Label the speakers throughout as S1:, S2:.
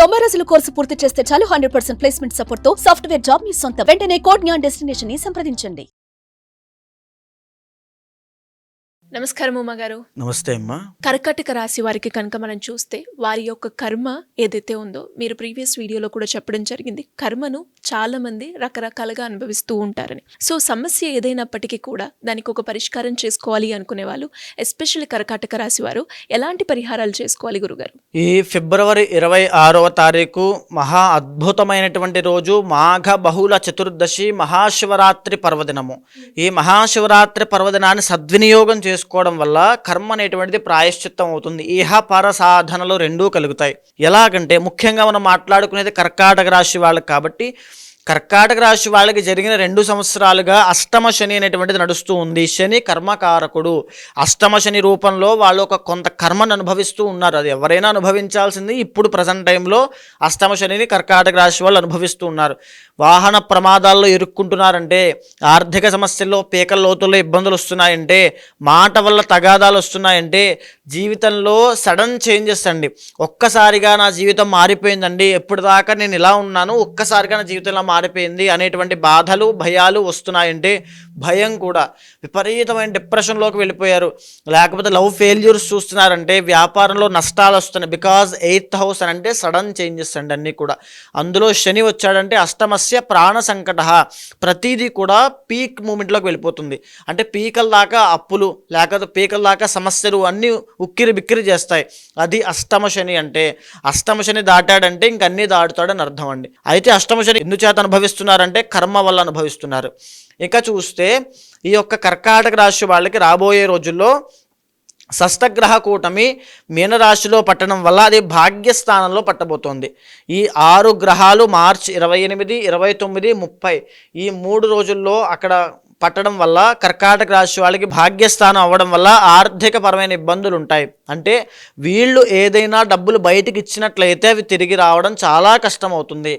S1: 90 రోజుల కోర్సు పూర్తి చేస్తే చాలు 100% ప్లేస్మెంట్ సపోర్ట్ తో సాఫ్ట్వేర్ జాబ్ మీ సొంతం. వెంటనే కోడ్ జ్ఞాన్ డెస్టినేషన్ ని సంప్రదించండి.
S2: నమస్కారం ఉమా గారు.
S3: నమస్తే అమ్మా.
S2: కర్కాటక రాశి వారికి కనుక మనం చూస్తే వారి యొక్క కర్మ ఏదైతే ఉందో మీరు ప్రీవియస్ వీడియోలో కూడా చెప్పడం జరిగింది. కర్మను చాలా మంది రకరకాలుగా అనుభవిస్తూ ఉంటారని. సో సమస్య ఏదైనప్పటికీ కూడా దానికి ఒక పరిష్కారం చేసుకోవాలి అనుకునే వాళ్ళు, ఎస్పెషల్లీ కర్కాటక రాశి వారు ఎలాంటి పరిహారాలు చేసుకోవాలి గురుగారు?
S3: ఈ ఫిబ్రవరి 26వ తారీఖు మహా అద్భుతమైనటువంటి రోజు, మాఘ బహుళ చతుర్దశి, మహాశివరాత్రి పర్వదినము. ఈ మహాశివరాత్రి పర్వదినాన్ని సద్వినియోగం చేసుకోవడం వల్ల కర్మ అనేటువంటిది ప్రాయశ్చిత్తం అవుతుంది. ఇహ పర సాధనలు రెండూ కలుగుతాయి. ఎలాగంటే ముఖ్యంగా మనం మాట్లాడుకునేది కర్కాటక రాశి వాళ్ళకి కాబట్టి, కర్కాటక రాశి వాళ్ళకి జరిగిన 2 సంవత్సరాలుగా అష్టమ శని అనేటువంటిది నడుస్తూ ఉంది. శని కర్మకారకుడు. అష్టమ శని రూపంలో వాళ్ళు కొంత కర్మను అనుభవిస్తూ ఉన్నారు. అది ఎవరైనా అనుభవించాల్సింది. ఇప్పుడు ప్రజెంట్ టైంలో అష్టమ శనిని కర్కాటక రాశి వాళ్ళు అనుభవిస్తూ ఉన్నారు. వాహన ప్రమాదాల్లో ఇరుక్కుంటున్నారంటే, ఆర్థిక సమస్యల్లో పీకల లోతుల్లో ఇబ్బందులు వస్తున్నాయంటే, మాట వల్ల తగాదాలు వస్తున్నాయంటే, జీవితంలో సడన్ చేంజెస్ అండి. ఒక్కసారిగా నా జీవితం మారిపోయిందండి, ఎప్పుడు దాకా నేను ఇలా ఉన్నాను, ఒక్కసారిగా నా జీవితంలో మారిపోయింది అనేటువంటి బాధలు భయాలు వస్తున్నాయంటే, భయం కూడా విపరీతమైన డిప్రెషన్లోకి వెళ్ళిపోయారు, లేకపోతే లవ్ ఫెయిల్యూర్స్ చూస్తున్నారంటే, వ్యాపారంలో నష్టాలు వస్తున్నాయి. బికాజ్ 8th హౌస్ అని అంటే సడన్ చేంజెస్ అండి అన్నీ కూడా. అందులో శని వచ్చాడంటే అష్టమస్య ప్రాణ సంకట. ప్రతిదీ కూడా పీక్ మూమెంట్లోకి వెళ్ళిపోతుంది. అంటే పీకల దాకా అప్పులు, లేకపోతే పీకల దాకా సమస్యలు అన్నీ ఉక్కిరి బిక్కిరి చేస్తాయి. అది అష్టమ శని అంటే. అష్టమ శని దాటాడంటే ఇంకన్నీ దాటుతాడని అర్థం అండి. అయితే అష్టమ శని ఎందుచేత అనుభవిస్తున్నారంటే కర్మ వల్ల అనుభవిస్తున్నారు. ఇక చూస్తే ఈ యొక్క కర్కాటక రాశి వాళ్ళకి రాబోయే రోజుల్లో షష్టగ్రహ కూటమి మీనరాశిలో పట్టడం వల్ల అది భాగ్యస్థానంలో పట్టబోతోంది. ఈ 6 గ్రహాలు మార్చి 28, 29, 30 ఈ 3 రోజుల్లో అక్కడ పట్టడం వల్ల కర్కాటక రాశి వాళ్ళకి భాగ్యస్థానం అవ్వడం వల్ల ఆర్థిక పరమైన ఇబ్బందులు ఉంటాయి. అంటే వీళ్ళు ఏదైనా డబ్బులు బయటికి ఇచ్చినట్లయితే అవి తిరిగి రావడం చాలా కష్టం అవుతుంది.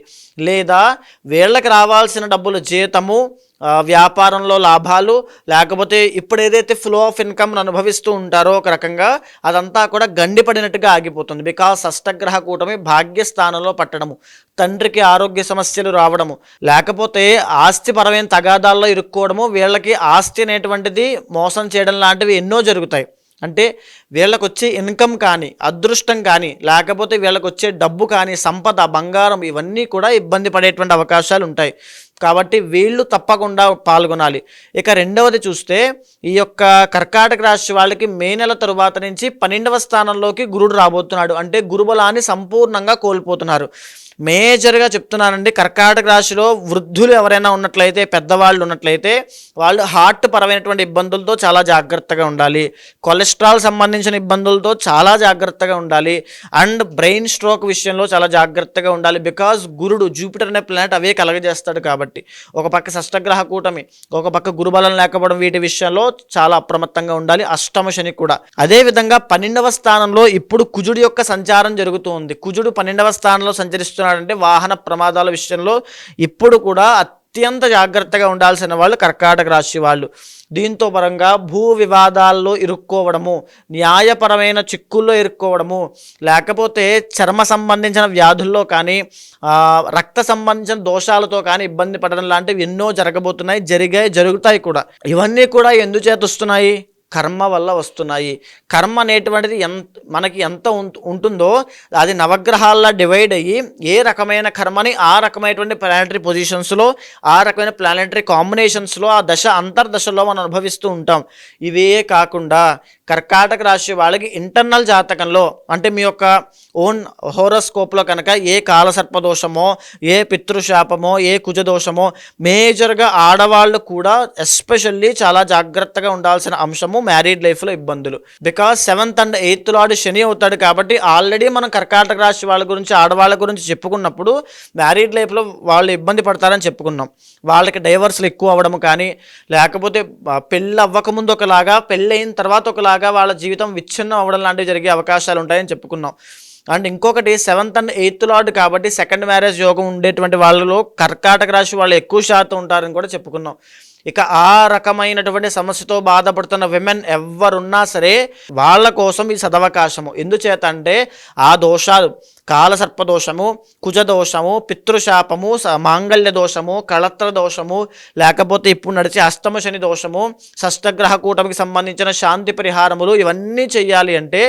S3: లేదా వీళ్ళకి రావాల్సిన డబ్బులు, జీతము, వ్యాపారంలో లాభాలు, లేకపోతే ఇప్పుడు ఏదైతే ఫ్లో ఆఫ్ ఇన్కమ్ అనుభవిస్తూ ఉంటారో ఒక రకంగా అదంతా కూడా గండిపడినట్టుగా ఆగిపోతుంది. బికాస్ షష్టగ్రహ కూటమి భాగ్యస్థానంలో పట్టడము, తండ్రికి ఆరోగ్య సమస్యలు రావడము, లేకపోతే ఆస్తిపరమైన తగాదాల్లో ఇరుక్కోవడము, వీళ్ళకి ఆస్తి అనేటువంటిది మోసం చేయడం లాంటివి ఎన్నో జరుగుతాయి. అంటే వీళ్ళకు వచ్చే ఇన్కమ్ కానీ, అదృష్టం కానీ, లేకపోతే వీళ్ళకు వచ్చే డబ్బు కానీ, సంపద, బంగారం ఇవన్నీ కూడా ఇబ్బంది పడేటువంటి అవకాశాలు ఉంటాయి. కాబట్టి వీళ్ళు తప్పకుండా పాల్గొనాలి. ఇక రెండవది చూస్తే ఈ యొక్క కర్కాటక రాశి వాళ్ళకి మే నెల తరువాత నుంచి 12వ స్థానంలోకి గురుడు రాబోతున్నాడు. అంటే గురుబలాన్ని సంపూర్ణంగా కోల్పోతున్నారు. మేజర్గా చెప్తున్నానండి, కర్కాటక రాశిలో వృద్ధులు ఎవరైనా ఉన్నట్లయితే, పెద్దవాళ్ళు ఉన్నట్లయితే వాళ్ళు హార్ట్ పరమైనటువంటి ఇబ్బందులతో చాలా జాగ్రత్తగా ఉండాలి. కొలెస్ట్రాల్ సంబంధించిన ఇబ్బందులతో చాలా జాగ్రత్తగా ఉండాలి. అండ్ బ్రెయిన్ స్ట్రోక్ విషయంలో చాలా జాగ్రత్తగా ఉండాలి. బికాజ్ గురుడు, జూపిటర్ అనే ప్లానెట్ అవే కలగజేస్తాడు కాబట్టి. ఒక పక్క షష్టగ్రహ కూటమి, ఒక పక్క గురుబలం లేకపోవడం, వీటి విషయంలో చాలా అప్రమత్తంగా ఉండాలి. అష్టమ శని కూడా అదేవిధంగా 12వ స్థానంలో ఇప్పుడు కుజుడి యొక్క సంచారం జరుగుతుంది. కుజుడు 12వ స్థానంలో సంచరిస్తున్నాడంటే వాహన ప్రమాదాల విషయంలో ఇప్పుడు కూడా అత్యంత జాగ్రత్తగా ఉండాల్సిన వాళ్ళు కర్కాటక రాశి వాళ్ళు. దీంతో పరంగా భూ వివాదాల్లో ఇరుక్కోవడము, న్యాయపరమైన చిక్కుల్లో ఇరుక్కోవడము, లేకపోతే చర్మ సంబంధించిన వ్యాధుల్లో కానీ, రక్త సంబంధించిన దోషాలతో కానీ ఇబ్బంది పడడం లాంటివి ఎన్నో జరగబోతున్నాయి, జరుగుతాయి కూడా. ఇవన్నీ కూడా ఎందుచేత వస్తున్నాయి? కర్మ వల్ల వస్తున్నాయి. కర్మ అనేటువంటిది మనకి ఎంత ఉంటుందో అది నవగ్రహాల్లో డివైడ్ అయ్యి ఏ రకమైన కర్మని ఆ రకమైనటువంటి ప్లానెటరీ పొజిషన్స్లో, ఆ రకమైన ప్లానెటరీ కాంబినేషన్స్లో, ఆ దశ అంతర్దశలో మనం అనుభవిస్తూ ఉంటాం. ఇవే కాకుండా కర్కాటక రాశి వాళ్ళకి ఇంటర్నల్ జాతకంలో, అంటే మీ యొక్క ఓన్ హోరోస్కోప్లో కనుక ఏ కాలసర్పదోషమో, ఏ పితృశాపమో, ఏ కుజదోషమో, మేజర్గా ఆడవాళ్ళు కూడా ఎస్పెషల్లీ చాలా జాగ్రత్తగా ఉండాల్సిన అంశము మ్యారీడ్ లైఫ్లో ఇబ్బందులు. Because 7th and 8th lord శని అవుతాడు కాబట్టి ఆల్రెడీ మనం కర్కాటక రాశి వాళ్ళ గురించి, ఆడవాళ్ళ గురించి చెప్పుకున్నప్పుడు మ్యారీడ్ లైఫ్లో వాళ్ళు ఇబ్బంది పడతారని చెప్పుకున్నాం. వాళ్ళకి డైవర్స్లు ఎక్కువ అవ్వడం కానీ, లేకపోతే పెళ్ళి అవ్వకముందు ఒకలాగా, పెళ్ళి అయిన తర్వాత ఒకలాగా వాళ్ళ జీవితం విచ్ఛిన్నం అవ్వడం లాంటివి జరిగే అవకాశాలు ఉంటాయని చెప్పుకున్నాం. అండ్ ఇంకొకటి 7th and 8th లార్డ్ కాబట్టి సెకండ్ మ్యారేజ్ యోగం ఉండేటువంటి వాళ్ళలో కర్కాటక రాశి వాళ్ళు ఎక్కువ శాతం ఉంటారని కూడా చెప్పుకున్నాం. ఇక ఆ రకమైనటువంటి సమస్యతో బాధపడుతున్న విమెన్ ఎవరున్నా సరే వాళ్ళ కోసం ఈ సదవకాశము. ఎందుచేత అంటే ఆ దోషాలు కాలసర్ప దోషము, కుజ దోషము, పితృశాపము, మాంగళ్య దోషము, కళత్ర దోషము, లేకపోతే ఇప్పుడు నడిచే అష్టమ శని దోషము, షష్టగ్రహ కూటమికి సంబంధించిన శాంతి పరిహారములు ఇవన్నీ చెయ్యాలి అంటే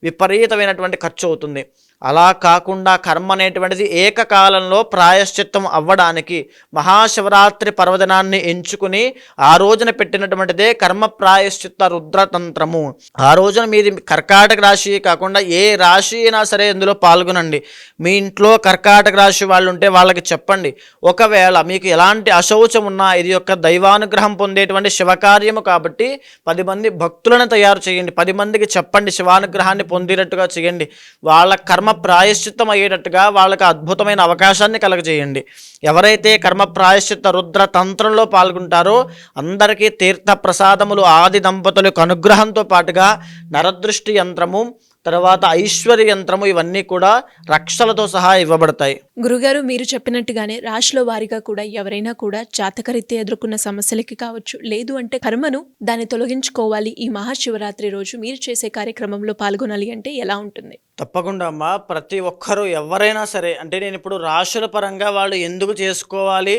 S3: విపరీతమైనటువంటి ఖర్చు అవుతుంది. అలా కాకుండా కర్మ అనేటువంటిది ఏకకాలంలో ప్రాయశ్చిత్తం అవ్వడానికి మహాశివరాత్రి పర్వదినాన్ని ఎంచుకుని ఆ రోజున పెట్టినటువంటిదే కర్మ ప్రాయశ్చిత్త రుద్రతంత్రము. ఆ రోజున మీది కర్కాటక రాశి కాకుండా ఏ రాశి అయినా సరే ఇందులో పాల్గొనండి. మీ ఇంట్లో కర్కాటక రాశి వాళ్ళు ఉంటే వాళ్ళకి చెప్పండి. ఒకవేళ మీకు ఎలాంటి అశౌచం ఉన్నా ఇది యొక్క దైవానుగ్రహం పొందేటువంటి శివకార్యము కాబట్టి 10 మంది భక్తులను తయారు చేయండి. 10 మందికి చెప్పండి, శివానుగ్రహాన్ని పొందినట్టుగా చేయండి. వాళ్ళ కర్మ ప్రాయశ్చిత్తం అయ్యేటట్టుగా వాళ్ళకి అద్భుతమైన అవకాశాన్ని కలగజేయండి. ఎవరైతే కర్మ ప్రాయశ్చిత్త రుద్ర తంత్రంలో పాల్గొంటారో అందరికీ తీర్థ ప్రసాదములు ఆది దంపతులకు అనుగ్రహంతో పాటుగా నరదృష్టి యంత్రము, తర్వాత ఐశ్వర్య యంత్రము ఇవన్నీ కూడా రక్షలతో సహా ఇవ్వబడతాయి.
S2: గురుగారు, మీరు చెప్పినట్టుగానే రాశిలో వారిగా కూడా ఎవరైనా కూడా జాతకరీత్యా ఎదుర్కొన్న సమస్యలకి కావచ్చు, లేదు అంటే కర్మను దాన్ని తొలగించుకోవాలి, ఈ మహాశివరాత్రి రోజు మీరు చేసే కార్యక్రమంలో పాల్గొనాలి అంటే ఎలా ఉంటుంది?
S3: తప్పకుండా అమ్మా. ప్రతి ఒక్కరూ ఎవరైనా సరే, అంటే నేను ఇప్పుడు రాశుల పరంగా వాళ్ళు ఎందుకు చేసుకోవాలి,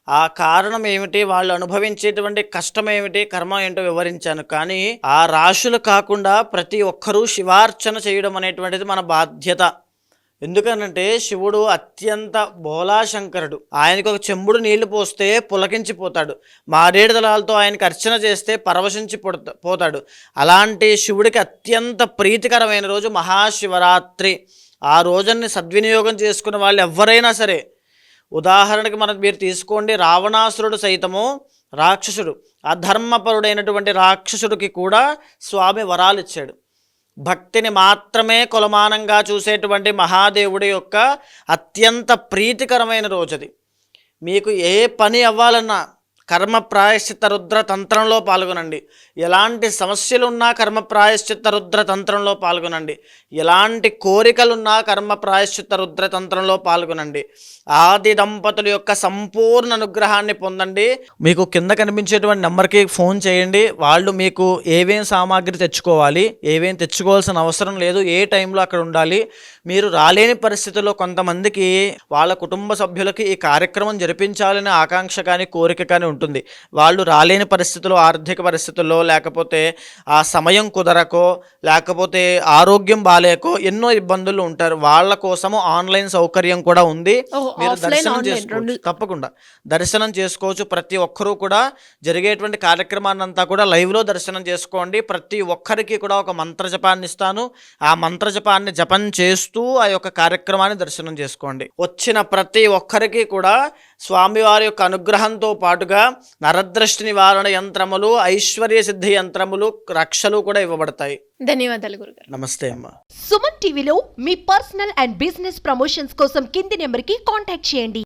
S3: ఆ కారణం ఏమిటి, వాళ్ళు అనుభవించేటువంటి కష్టం ఏమిటి, కర్మ ఏంటో వివరించాను. కానీ ఆ రాశులు కాకుండా ప్రతి ఒక్కరూ శివార్చన చేయడం అనేటువంటిది మన బాధ్యత. ఎందుకనంటే శివుడు అత్యంత బోలాశంకరుడు. ఆయనకు ఒక చెంబుడు నీళ్లు పోస్తే పులకించిపోతాడు. మారేడు దళాలతో ఆయనకు అర్చన చేస్తే పరవశించి పోతాడు. అలాంటి శివుడికి అత్యంత ప్రీతికరమైన రోజు మహాశివరాత్రి. ఆ రోజుని సద్వినియోగం చేసుకున్న వాళ్ళు ఎవరైనా సరే, ఉదాహరణకి మీరు తీసుకోండి, రావణాసురుడు సైతము రాక్షసుడు, అధర్మపరుడైనటువంటి రాక్షసుడికి కూడా స్వామి వరాలు ఇచ్చాడు. భక్తిని మాత్రమే కొలమానంగా చూసేటువంటి మహాదేవుడి యొక్క అత్యంత ప్రీతికరమైన రోజుది. మీకు ఏ పని అవ్వాలన్నా కర్మ ప్రాయశ్చిత్త రుద్ర తంత్రంలో పాల్గొనండి. ఎలాంటి సమస్యలున్నా కర్మ ప్రాయశ్చిత్త రుద్ర తంత్రంలో పాల్గొనండి. ఎలాంటి కోరికలున్నా కర్మ ప్రాయశ్చిత్త రుద్ర తంత్రంలో పాల్గొనండి. ఆది దంపతుల యొక్క సంపూర్ణ అనుగ్రహాన్ని పొందండి. మీకు కింద కనిపించేటువంటి నెంబర్కి ఫోన్ చేయండి. వాళ్ళు మీకు ఏమేం సామాగ్రి తెచ్చుకోవాలి, ఏమేం తెచ్చుకోవాల్సిన అవసరం లేదు, ఏ టైంలో అక్కడ ఉండాలి, మీరు రాలేని పరిస్థితుల్లో కొంతమందికి వాళ్ళ కుటుంబ సభ్యులకి ఈ కార్యక్రమం జరిపించాలనే ఆకాంక్ష కానీ కోరిక కానీ ఉంటుంది. వాళ్ళు రాలేని పరిస్థితుల్లో, ఆర్థిక పరిస్థితుల్లో, లేకపోతే ఆ సమయం కుదరకో, లేకపోతే ఆరోగ్యం బాలేకో ఎన్నో ఇబ్బందులు ఉంటారు. వాళ్ళ కోసము ఆన్లైన్ సౌకర్యం కూడా ఉంది. మీరు దర్శనం చేసుకోవచ్చు. తప్పకుండా దర్శనం చేసుకోవచ్చు. ప్రతి ఒక్కరూ కూడా జరిగేటువంటి కార్యక్రమాన్ని అంతా కూడా లైవ్లో దర్శనం చేసుకోండి. ప్రతి ఒక్కరికి కూడా ఒక మంత్ర జపాన్ని ఇస్తాను. ఆ మంత్ర జపాన్ని జపం చేస్తూ ఆ యొక్క కార్యక్రమాన్ని దర్శనం చేసుకోండి. వచ్చిన ప్రతి ఒక్కరికి కూడా స్వామివారి యొక్క అనుగ్రహంతో పాటుగా నరదృష్టి నివారణ యంత్రములు, ఐశ్వర్య సిద్ధి యంత్రములు, రక్షలు కూడా ఇవ్వబడతాయి.
S2: ధన్యవాదాలు గురుగారు.
S3: నమస్తే అమ్మా.
S4: సుమన్ టీవీలో మీ పర్సనల్ అండ్ బిజినెస్ ప్రమోషన్స్ కోసం కింది నెంబర్కి కాంటాక్ట్ చేయండి.